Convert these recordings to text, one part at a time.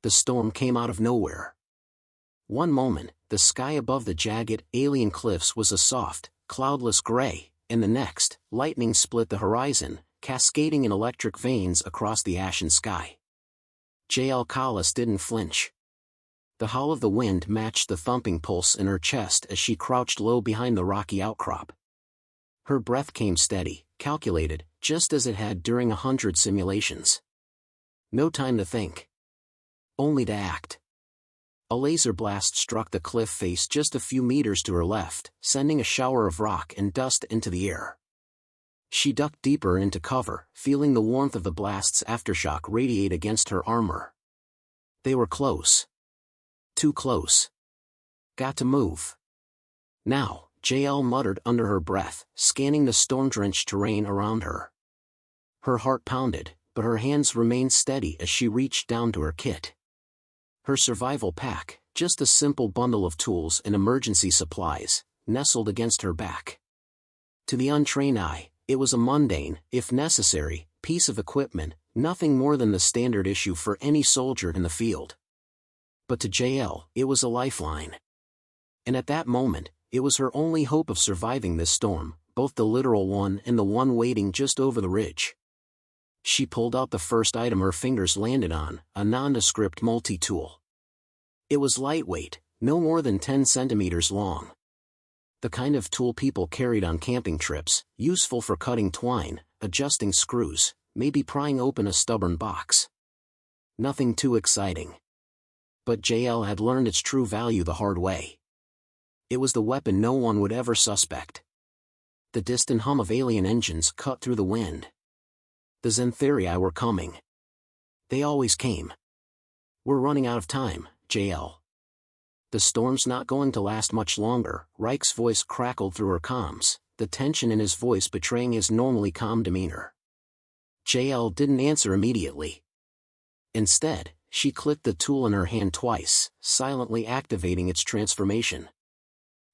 The storm came out of nowhere. One moment, the sky above the jagged, alien cliffs was a soft, cloudless gray, and the next, lightning split the horizon, cascading in electric veins across the ashen sky. Jael didn't flinch. The howl of the wind matched the thumping pulse in her chest as she crouched low behind the rocky outcrop. Her breath came steady, calculated, just as it had during 100 simulations. No time to think. Only to act. A laser blast struck the cliff face just a few meters to her left, sending a shower of rock and dust into the air. She ducked deeper into cover, feeling the warmth of the blast's aftershock radiate against her armor. They were close. Too close. Got to move. Now, Jael muttered under her breath, scanning the storm-drenched terrain around her. Her heart pounded, but her hands remained steady as she reached down to her kit. Her survival pack, just a simple bundle of tools and emergency supplies, nestled against her back. To the untrained eye, it was a mundane, if necessary, piece of equipment, nothing more than the standard issue for any soldier in the field. But to Jael, it was a lifeline. And at that moment, it was her only hope of surviving this storm, both the literal one and the one waiting just over the ridge. She pulled out the first item her fingers landed on, a nondescript multi-tool. It was lightweight, no more than 10 centimeters long. The kind of tool people carried on camping trips, useful for cutting twine, adjusting screws, maybe prying open a stubborn box. Nothing too exciting. But Jael had learned its true value the hard way. It was the weapon no one would ever suspect. The distant hum of alien engines cut through the wind. The Xentharii were coming. They always came. We're running out of time, Jael. The storm's not going to last much longer, Reich's voice crackled through her comms, the tension in his voice betraying his normally calm demeanor. Jael didn't answer immediately. Instead, she clicked the tool in her hand twice, silently activating its transformation.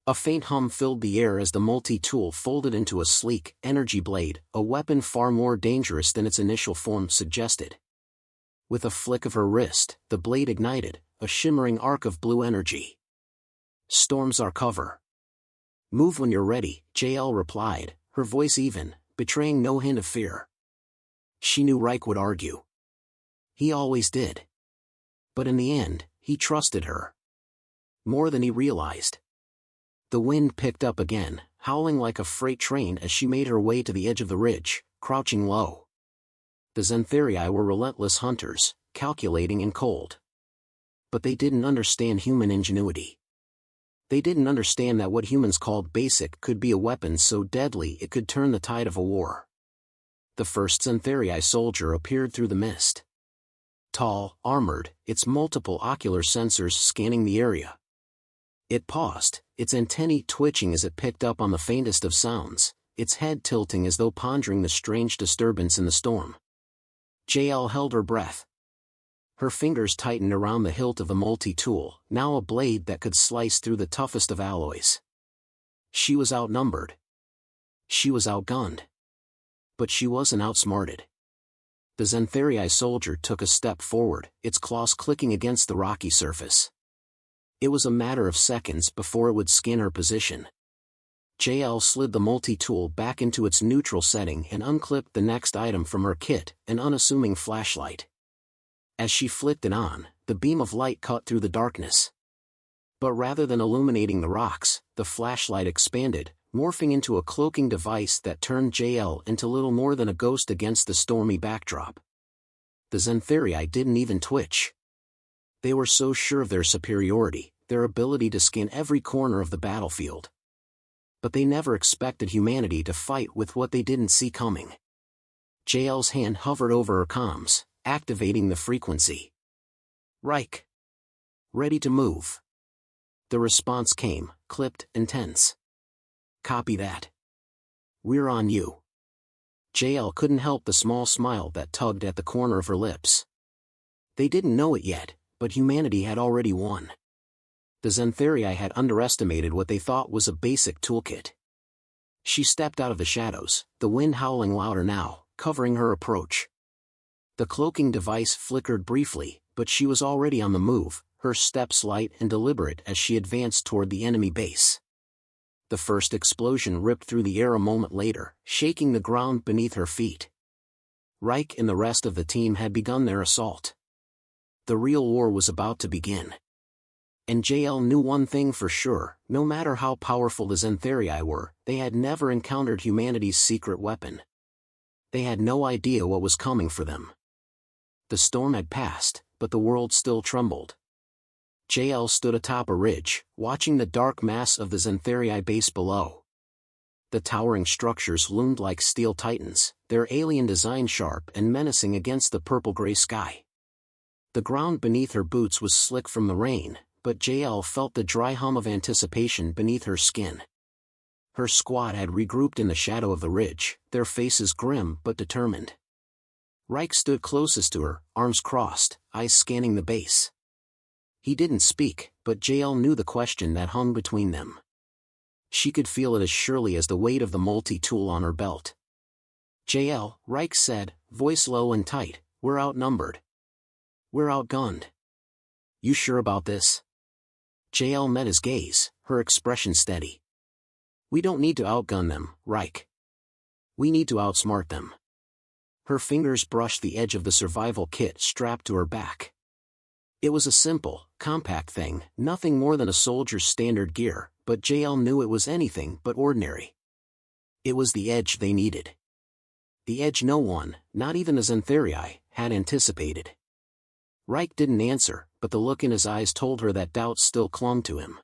A faint hum filled the air as the multi-tool folded into a sleek, energy blade, a weapon far more dangerous than its initial form suggested. With a flick of her wrist, the blade ignited, a shimmering arc of blue energy. Storms our cover. Move when you're ready, Jael replied, her voice even, betraying no hint of fear. She knew Reich would argue. He always did. But in the end, he trusted her. More than he realized. The wind picked up again, howling like a freight train as she made her way to the edge of the ridge, crouching low. The Xentharii were relentless hunters, calculating and cold. But they didn't understand human ingenuity. They didn't understand that what humans called basic could be a weapon so deadly it could turn the tide of a war. The first Xentharii soldier appeared through the mist. Tall, armored, its multiple ocular sensors scanning the area. It paused, its antennae twitching as it picked up on the faintest of sounds, its head tilting as though pondering the strange disturbance in the storm. Jael held her breath. Her fingers tightened around the hilt of the multi-tool, now a blade that could slice through the toughest of alloys. She was outnumbered. She was outgunned. But she wasn't outsmarted. The Xentharii soldier took a step forward, its claws clicking against the rocky surface. It was a matter of seconds before it would scan her position. Jael slid the multi-tool back into its neutral setting and unclipped the next item from her kit, an unassuming flashlight. As she flicked it on, the beam of light cut through the darkness. But rather than illuminating the rocks, the flashlight expanded, morphing into a cloaking device that turned Jael into little more than a ghost against the stormy backdrop. The Xentharii didn't even twitch. They were so sure of their superiority, their ability to scan every corner of the battlefield. But they never expected humanity to fight with what they didn't see coming. Jael's hand hovered over her comms, activating the frequency. Reich. Ready to move. The response came, clipped and tense. Copy that. We're on you. Jael couldn't help the small smile that tugged at the corner of her lips. They didn't know it yet, but humanity had already won. The Xentharii had underestimated what they thought was a basic toolkit. She stepped out of the shadows, the wind howling louder now, covering her approach. The cloaking device flickered briefly, but she was already on the move, her steps light and deliberate as she advanced toward the enemy base. The first explosion ripped through the air a moment later, shaking the ground beneath her feet. Reich and the rest of the team had begun their assault. The real war was about to begin. And Jael knew one thing for sure: no matter how powerful the Xentharii were, they had never encountered humanity's secret weapon. They had no idea what was coming for them. The storm had passed, but the world still trembled. Jael stood atop a ridge, watching the dark mass of the Xentharii base below. The towering structures loomed like steel titans, their alien design sharp and menacing against the purple-gray sky. The ground beneath her boots was slick from the rain, but Jael felt the dry hum of anticipation beneath her skin. Her squad had regrouped in the shadow of the ridge, their faces grim but determined. Reich stood closest to her, arms crossed, eyes scanning the base. He didn't speak, but Jael knew the question that hung between them. She could feel it as surely as the weight of the multi-tool on her belt. "Jael," Reich said, voice low and tight, "we're outnumbered. We're outgunned. You sure about this?" Jael met his gaze, her expression steady. "We don't need to outgun them, Reich. We need to outsmart them." Her fingers brushed the edge of the survival kit strapped to her back. It was a simple, compact thing, nothing more than a soldier's standard gear, but Jael knew it was anything but ordinary. It was the edge they needed. The edge no one, not even the Xentharii, had anticipated. Reich didn't answer, but the look in his eyes told her that doubt still clung to him.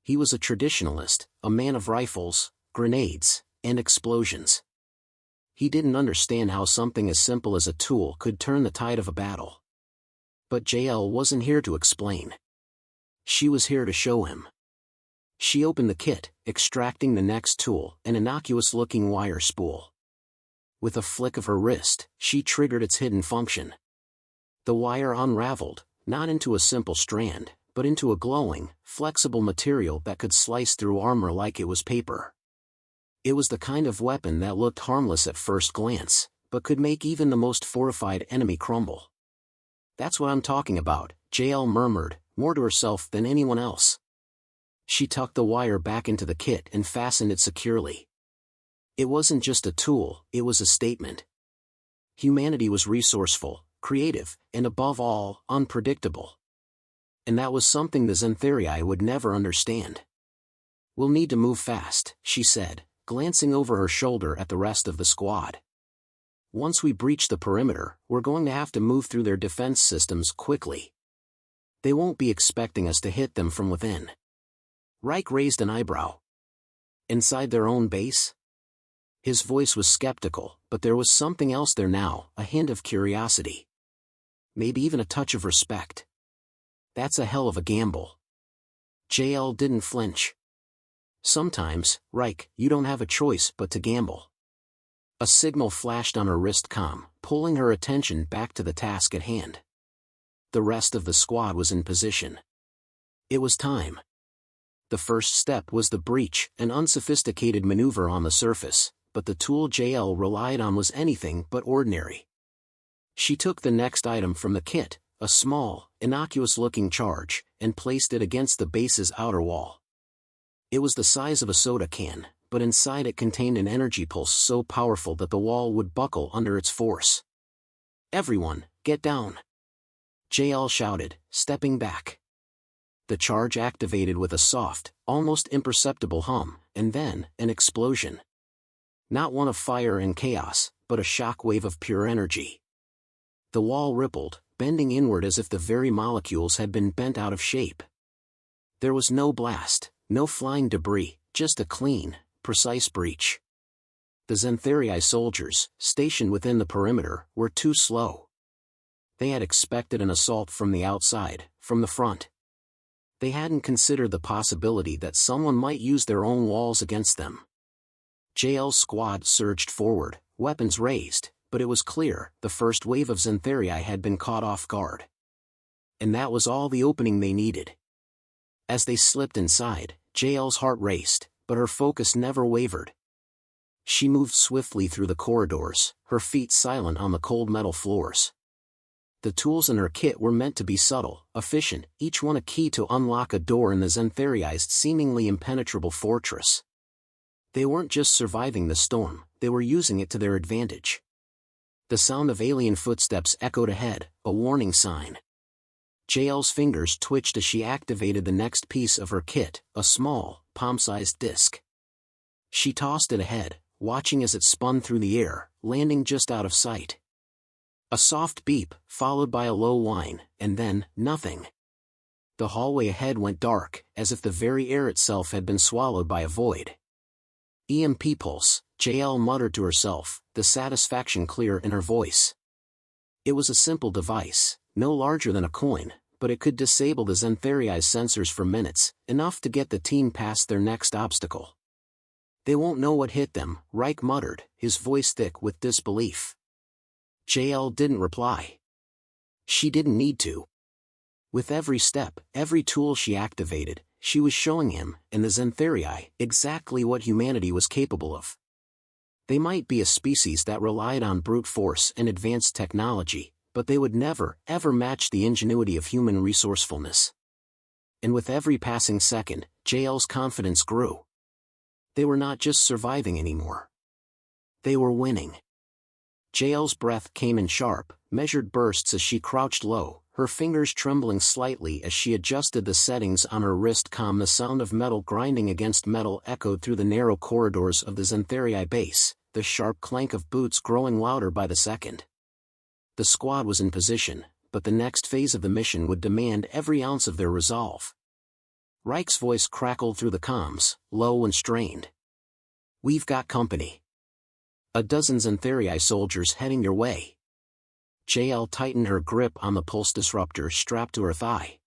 He was a traditionalist, a man of rifles, grenades, and explosions. He didn't understand how something as simple as a tool could turn the tide of a battle. But Jael wasn't here to explain. She was here to show him. She opened the kit, extracting the next tool, an innocuous-looking wire spool. With a flick of her wrist, she triggered its hidden function. The wire unraveled, not into a simple strand, but into a glowing, flexible material that could slice through armor like it was paper. It was the kind of weapon that looked harmless at first glance, but could make even the most fortified enemy crumble. "That's what I'm talking about," Jael murmured, more to herself than anyone else. She tucked the wire back into the kit and fastened it securely. It wasn't just a tool, it was a statement. Humanity was resourceful, creative, and above all, unpredictable. And that was something the Xentharii would never understand. "We'll need to move fast," she said, glancing over her shoulder at the rest of the squad. "Once we breach the perimeter, we're going to have to move through their defense systems quickly. They won't be expecting us to hit them from within." Reich raised an eyebrow. "Inside their own base?" His voice was skeptical, but there was something else there now, a hint of curiosity. Maybe even a touch of respect. "That's a hell of a gamble." Jael didn't flinch. "Sometimes, Reich, you don't have a choice but to gamble." A signal flashed on her wrist comm, pulling her attention back to the task at hand. The rest of the squad was in position. It was time. The first step was the breach, an unsophisticated maneuver on the surface, but the tool Jael relied on was anything but ordinary. She took the next item from the kit, a small, innocuous-looking charge, and placed it against the base's outer wall. It was the size of a soda can, but inside it contained an energy pulse so powerful that the wall would buckle under its force. "Everyone, get down!" Jael shouted, stepping back. The charge activated with a soft, almost imperceptible hum, and then, an explosion. Not one of fire and chaos, but a shock wave of pure energy. The wall rippled, bending inward as if the very molecules had been bent out of shape. There was no blast, no flying debris, just a clean, precise breach. The Xentharii soldiers, stationed within the perimeter, were too slow. They had expected an assault from the outside, from the front. They hadn't considered the possibility that someone might use their own walls against them. Jael's squad surged forward, weapons raised, but it was clear the first wave of Xentharii had been caught off guard. And that was all the opening they needed. As they slipped inside, Jael's heart raced, but her focus never wavered. She moved swiftly through the corridors, her feet silent on the cold metal floors. The tools in her kit were meant to be subtle, efficient, each one a key to unlock a door in the Xentharii's seemingly impenetrable fortress. They weren't just surviving the storm, they were using it to their advantage. The sound of alien footsteps echoed ahead, a warning sign. Jael's fingers twitched as she activated the next piece of her kit, a small, palm-sized disc. She tossed it ahead, watching as it spun through the air, landing just out of sight. A soft beep, followed by a low whine, and then, nothing. The hallway ahead went dark, as if the very air itself had been swallowed by a void. EMP pulse, Jael muttered to herself, the satisfaction clear in her voice. It was a simple device, no larger than a coin, but it could disable the Xentharii's sensors for minutes, enough to get the team past their next obstacle. They won't know what hit them, Reich muttered, his voice thick with disbelief. Jael didn't reply. She didn't need to. With every step, every tool she activated, she was showing him, and the Xentharii, exactly what humanity was capable of. They might be a species that relied on brute force and advanced technology, but they would never, ever match the ingenuity of human resourcefulness. And with every passing second, Jael's confidence grew. They were not just surviving anymore. They were winning. Jael's breath came in sharp, measured bursts as she crouched low, her fingers trembling slightly as she adjusted the settings on her wrist. The sound of metal grinding against metal echoed through the narrow corridors of the Xentharii base, the sharp clank of boots growing louder by the second. The squad was in position, but the next phase of the mission would demand every ounce of their resolve. Reich's voice crackled through the comms, low and strained. "We've got company. A dozen Xentharii soldiers heading your way." Jael tightened her grip on the pulse disruptor strapped to her thigh.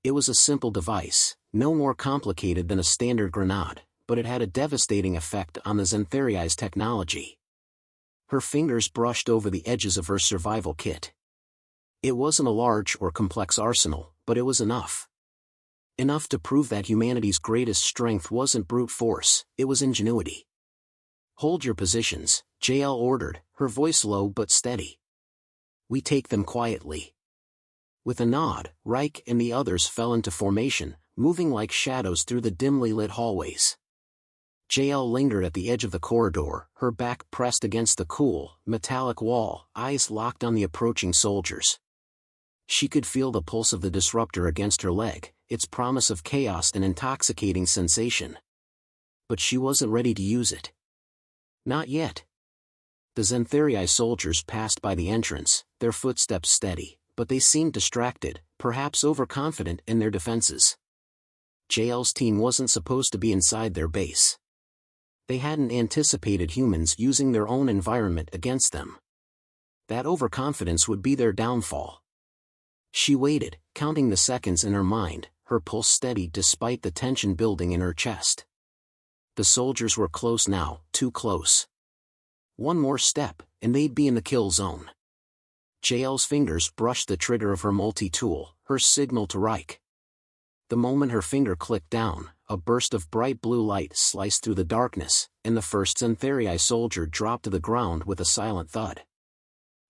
It was a simple device, no more complicated than a standard grenade, but it had a devastating effect on the Xentharii's technology. Her fingers brushed over the edges of her survival kit. It wasn't a large or complex arsenal, but it was enough. Enough to prove that humanity's greatest strength wasn't brute force, it was ingenuity. "Hold your positions," Jael ordered, her voice low but steady. "We take them quietly." With a nod, Reich and the others fell into formation, moving like shadows through the dimly lit hallways. Jael lingered at the edge of the corridor, her back pressed against the cool, metallic wall, eyes locked on the approaching soldiers. She could feel the pulse of the disruptor against her leg, its promise of chaos an intoxicating sensation. But she wasn't ready to use it. Not yet. The Xentharii soldiers passed by the entrance, their footsteps steady, but they seemed distracted, perhaps overconfident in their defenses. Jael's team wasn't supposed to be inside their base. They hadn't anticipated humans using their own environment against them. That overconfidence would be their downfall. She waited, counting the seconds in her mind, her pulse steady despite the tension building in her chest. The soldiers were close now, too close. One more step, and they'd be in the kill zone. Jael's fingers brushed the trigger of her multi-tool, her signal to Reich. The moment her finger clicked down, a burst of bright blue light sliced through the darkness, and the first Xentharii soldier dropped to the ground with a silent thud.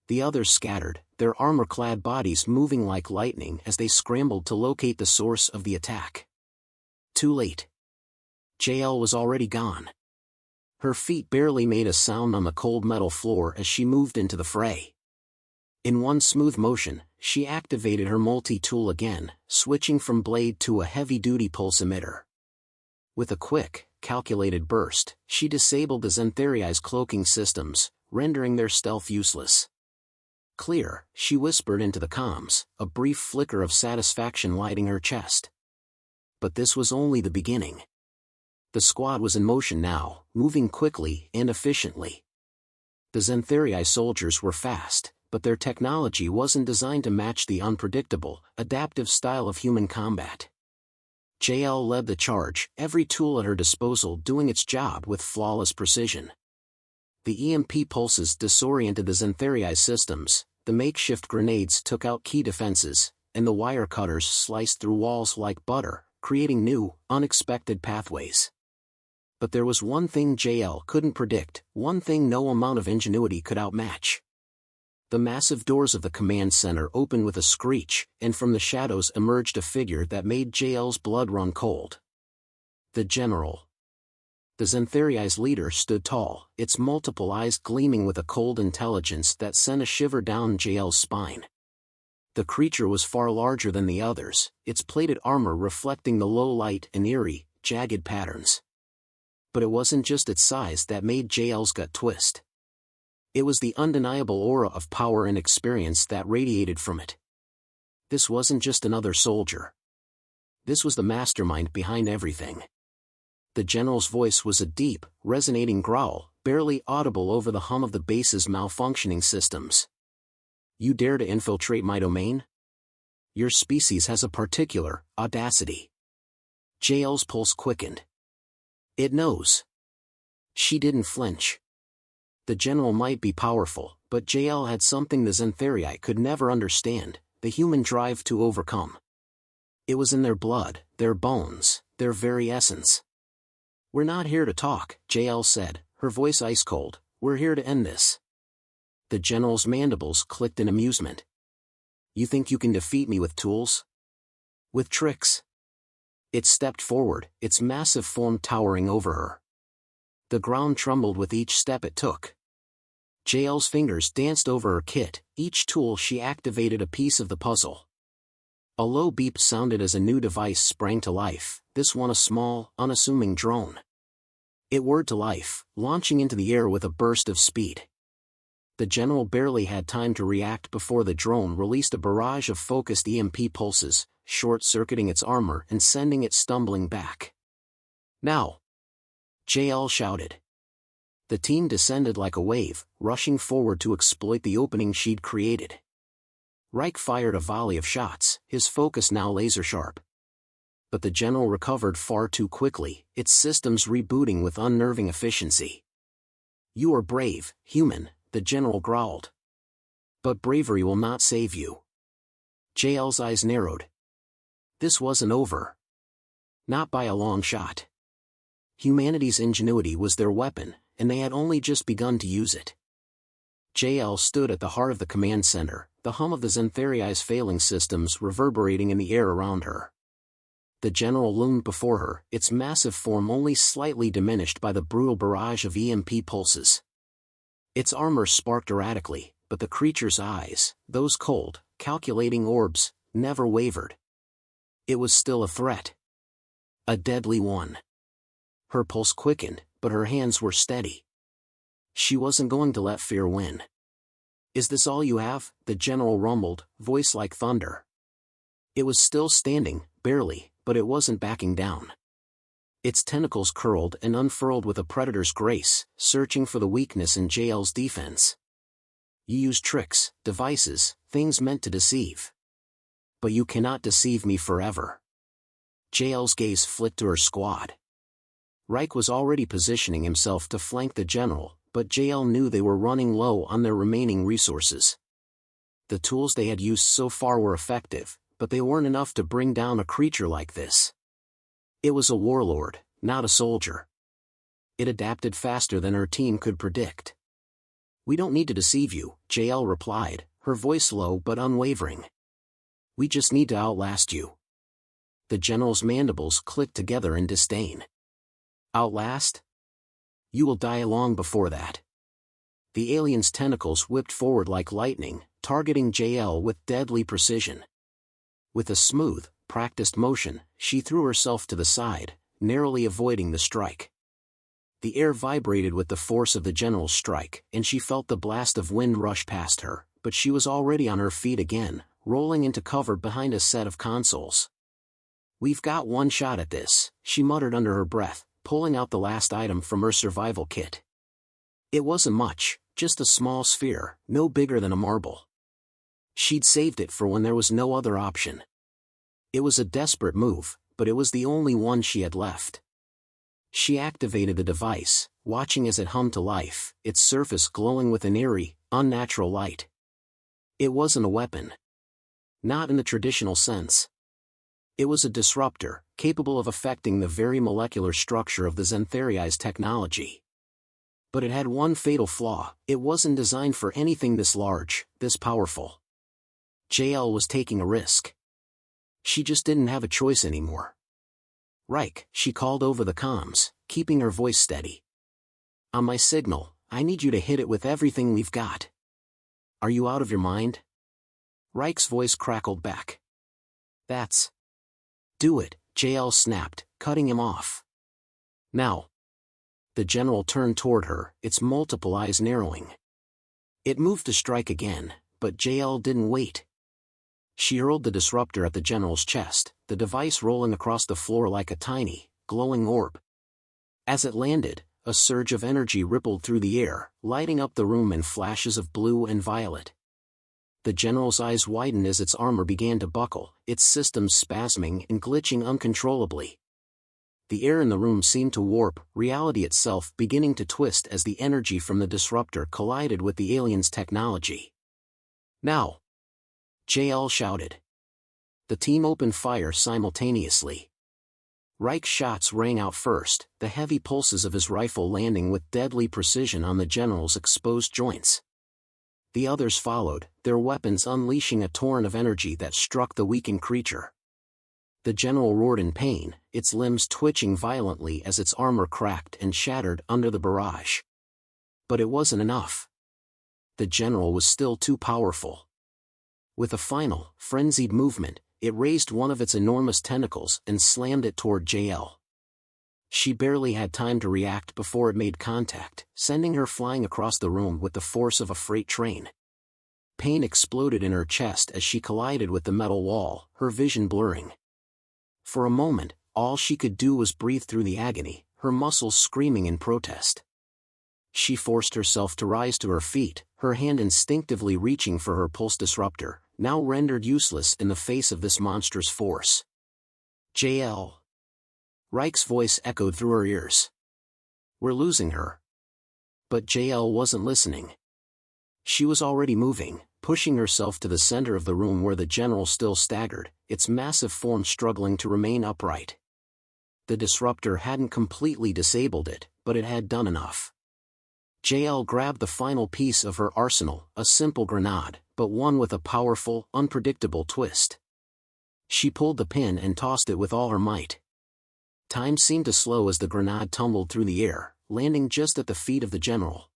The others scattered, their armor-clad bodies moving like lightning as they scrambled to locate the source of the attack. Too late. Jael was already gone. Her feet barely made a sound on the cold metal floor as she moved into the fray. In one smooth motion, she activated her multi-tool again, switching from blade to a heavy-duty pulse emitter. With a quick, calculated burst, she disabled the Xentharii's cloaking systems, rendering their stealth useless. "Clear," she whispered into the comms, a brief flicker of satisfaction lighting her chest. But this was only the beginning. The squad was in motion now, moving quickly and efficiently. The Xentharii soldiers were fast, but their technology wasn't designed to match the unpredictable, adaptive style of human combat. Jael led the charge, every tool at her disposal doing its job with flawless precision. The EMP pulses disoriented the Xentharii systems, the makeshift grenades took out key defenses, and the wire cutters sliced through walls like butter, creating new, unexpected pathways. But there was one thing Jael couldn't predict, one thing no amount of ingenuity could outmatch. The massive doors of the command center opened with a screech, and from the shadows emerged a figure that made Jael's blood run cold. The general. The Xentharii's leader stood tall, its multiple eyes gleaming with a cold intelligence that sent a shiver down Jael's spine. The creature was far larger than the others, its plated armor reflecting the low light and eerie, jagged patterns. But it wasn't just its size that made Jael's gut twist. It was the undeniable aura of power and experience that radiated from it. This wasn't just another soldier. This was the mastermind behind everything. The general's voice was a deep, resonating growl, barely audible over the hum of the base's malfunctioning systems. You dare to infiltrate my domain? Your species has a particular audacity. Jael's pulse quickened. It knows. She didn't flinch. The general might be powerful, but Jael had something the Xentharii could never understand, the human drive to overcome. It was in their blood, their bones, their very essence. We're not here to talk, Jael said, her voice ice-cold. We're here to end this. The general's mandibles clicked in amusement. You think you can defeat me with tools? With tricks? It stepped forward, its massive form towering over her. The ground trembled with each step it took. Jael's fingers danced over her kit, each tool she activated a piece of the puzzle. A low beep sounded as a new device sprang to life, this one a small, unassuming drone. It whirred to life, launching into the air with a burst of speed. The general barely had time to react before the drone released a barrage of focused EMP pulses, short-circuiting its armor and sending it stumbling back. Now! Jael shouted. The team descended like a wave, rushing forward to exploit the opening she'd created. Reich fired a volley of shots, his focus now laser-sharp. But the general recovered far too quickly, its systems rebooting with unnerving efficiency. You are brave, human, the general growled. But bravery will not save you. Jael's eyes narrowed. This wasn't over. Not by a long shot. Humanity's ingenuity was their weapon, and they had only just begun to use it. Jael stood at the heart of the command center, the hum of the Xentharii's failing systems reverberating in the air around her. The general loomed before her, its massive form only slightly diminished by the brutal barrage of EMP pulses. Its armor sparked erratically, but the creature's eyes, those cold, calculating orbs, never wavered. It was still a threat. A deadly one. Her pulse quickened, but her hands were steady. She wasn't going to let fear win. Is this all you have? The general rumbled, voice like thunder. It was still standing, barely, but it wasn't backing down. Its tentacles curled and unfurled with a predator's grace, searching for the weakness in Jael's defense. You use tricks, devices, things meant to deceive. But you cannot deceive me forever. Jael's gaze flicked to her squad. Reich was already positioning himself to flank the general, but Jael knew they were running low on their remaining resources. The tools they had used so far were effective, but they weren't enough to bring down a creature like this. It was a warlord, not a soldier. It adapted faster than her team could predict. We don't need to deceive you, Jael replied, her voice low but unwavering. We just need to outlast you. The general's mandibles clicked together in disdain. Outlast? You will die long before that. The alien's tentacles whipped forward like lightning, targeting Jael with deadly precision. With a smooth, practiced motion, she threw herself to the side, narrowly avoiding the strike. The air vibrated with the force of the general's strike, and she felt the blast of wind rush past her, but she was already on her feet again, rolling into cover behind a set of consoles. We've got one shot at this, she muttered under her breath, pulling out the last item from her survival kit. It wasn't much, just a small sphere, no bigger than a marble. She'd saved it for when there was no other option. It was a desperate move, but it was the only one she had left. She activated the device, watching as it hummed to life, its surface glowing with an eerie, unnatural light. It wasn't a weapon. Not in the traditional sense. It was a disruptor, capable of affecting the very molecular structure of the Xentharii's technology. But it had one fatal flaw: it wasn't designed for anything this large, this powerful. Jael was taking a risk. She just didn't have a choice anymore. "Reich," she called over the comms, keeping her voice steady. "On my signal, I need you to hit it with everything we've got." "Are you out of your mind?" Reich's voice crackled back. "That's..." "Do it," Jael snapped, cutting him off. "Now." The general turned toward her, its multiple eyes narrowing. It moved to strike again, but Jael didn't wait. She hurled the disruptor at the general's chest, the device rolling across the floor like a tiny, glowing orb. As it landed, a surge of energy rippled through the air, lighting up the room in flashes of blue and violet. The general's eyes widened as its armor began to buckle, its systems spasming and glitching uncontrollably. The air in the room seemed to warp, reality itself beginning to twist as the energy from the disruptor collided with the alien's technology. "Now!" Jael shouted. The team opened fire simultaneously. Reich's shots rang out first, the heavy pulses of his rifle landing with deadly precision on the general's exposed joints. The others followed, their weapons unleashing a torrent of energy that struck the weakened creature. The general roared in pain, its limbs twitching violently as its armor cracked and shattered under the barrage. But it wasn't enough. The general was still too powerful. With a final, frenzied movement, it raised one of its enormous tentacles and slammed it toward Jael. She barely had time to react before it made contact, sending her flying across the room with the force of a freight train. Pain exploded in her chest as she collided with the metal wall, her vision blurring. For a moment, all she could do was breathe through the agony, her muscles screaming in protest. She forced herself to rise to her feet, her hand instinctively reaching for her pulse disruptor, now rendered useless in the face of this monstrous force. "Jael." Reich's voice echoed through her ears. "We're losing her." But Jael wasn't listening. She was already moving, pushing herself to the center of the room where the general still staggered, its massive form struggling to remain upright. The disruptor hadn't completely disabled it, but it had done enough. Jael grabbed the final piece of her arsenal, a simple grenade, but one with a powerful, unpredictable twist. She pulled the pin and tossed it with all her might. Time seemed to slow as the grenade tumbled through the air, landing just at the feet of the general.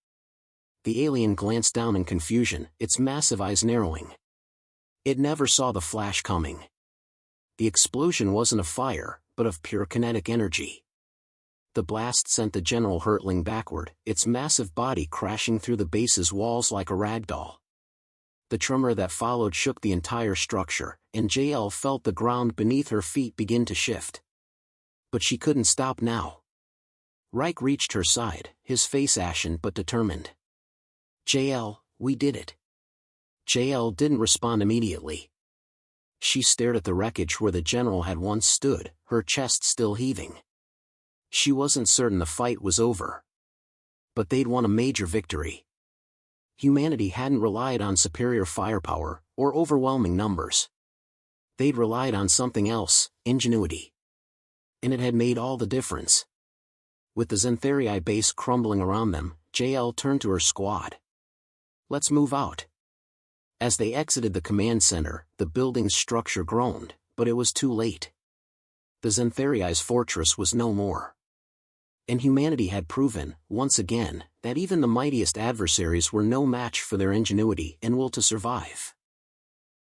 The alien glanced down in confusion, its massive eyes narrowing. It never saw the flash coming. The explosion wasn't of fire, but of pure kinetic energy. The blast sent the general hurtling backward, its massive body crashing through the base's walls like a ragdoll. The tremor that followed shook the entire structure, and Jael felt the ground beneath her feet begin to shift. But she couldn't stop now. Reich reached her side, his face ashen but determined. "Jael, we did it." Jael didn't respond immediately. She stared at the wreckage where the general had once stood, her chest still heaving. She wasn't certain the fight was over. But they'd won a major victory. Humanity hadn't relied on superior firepower, or overwhelming numbers. They'd relied on something else, ingenuity. And it had made all the difference. With the Xentharii base crumbling around them, Jael turned to her squad. "Let's move out." As they exited the command center, the building's structure groaned, but it was too late. The Xentharii's fortress was no more. And humanity had proven, once again, that even the mightiest adversaries were no match for their ingenuity and will to survive.